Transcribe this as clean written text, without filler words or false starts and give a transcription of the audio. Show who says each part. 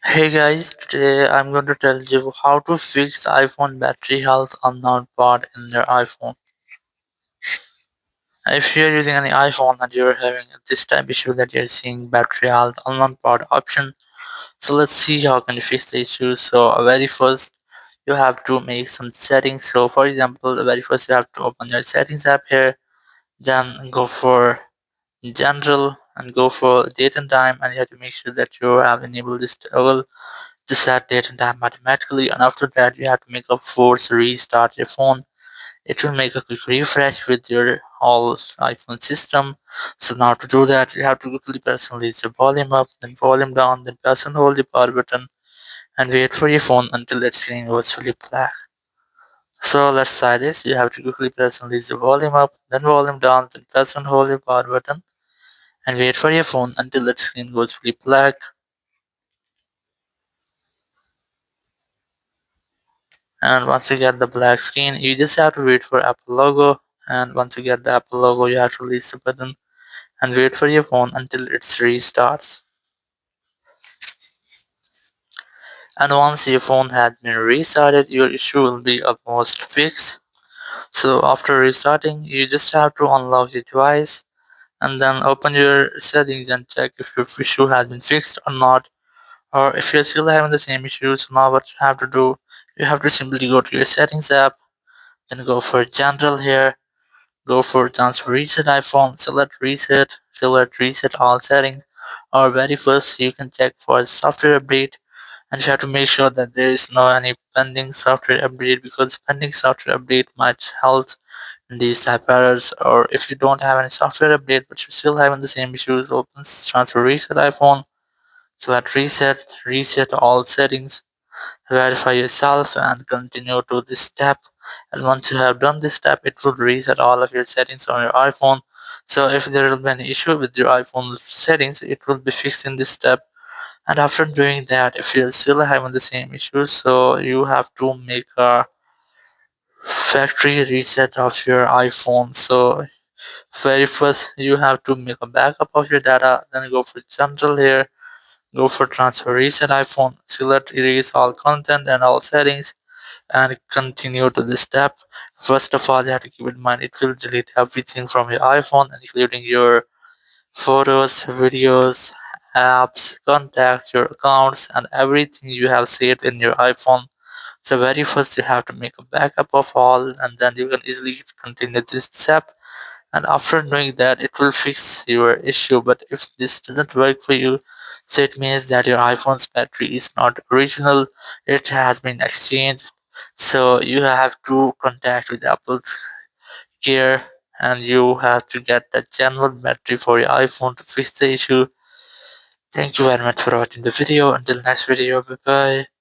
Speaker 1: Hey guys, today I'm going to tell you how to fix iPhone battery health unknown part in your iPhone. If you're using any iPhone and you're having this type issue that you're seeing battery health unknown part option, so let's see how can you fix the issue. So very first you have to make some settings. So for example, the very first you have to open your settings app here, then go for general and go for date and time, and you have to make sure that you have enabled this toggle to set date and time automatically, and after that you have to make a force restart your phone. It will make a quick refresh with your whole iPhone system. So now to do that you have to quickly press and release your volume up, then volume down, then press and hold the power button and wait for your phone until its screen goes fully black. So let's try this. You have to quickly press and release your volume up, then volume down, then press and hold your power button and wait for your phone until its screen goes fully black. And once you get the black screen, you just have to wait for Apple logo. And once you get the Apple logo, you have to release the button and wait for your phone until it restarts. And once your phone has been restarted, your issue will be almost fixed. So after restarting, you just have to unlock your device and then open your settings and check if your issue has been fixed or not. Or if you're still having the same issues, now what you have to do, you have to simply go to your settings app, then go for general here. Go for chance for reset iPhone, select reset all settings, or very first you can check for software update and you have to make sure that there is no any pending software update because pending software update might help in these type errors. Or if you don't have any software update but you're still having the same issues, open chance for reset iPhone, select reset all settings, verify yourself and continue to this step. And once you have done this step, it will reset all of your settings on your iPhone. So if there will be an issue with your iPhone settings, it will be fixed in this step. And after doing that, if you're still having the same issues, so you have to make a factory reset of your iPhone. So very first you have to make a backup of your data, then go for general here, go for transfer reset iPhone, select erase all content and all settings and continue to this step. First of all, you have to keep in mind it will delete everything from your iPhone, including your photos, videos, apps, contacts, your accounts, and everything you have saved in your iPhone. So very first you have to make a backup of all, and then you can easily continue this step. And after doing that, it will fix your issue. But if this doesn't work for you, so it means that your iPhone's battery is not original, it has been exchanged. So you have to contact with Apple Care and you have to get the genuine battery for your iPhone to fix the issue. Thank you very much for watching the video. Until next video, bye bye.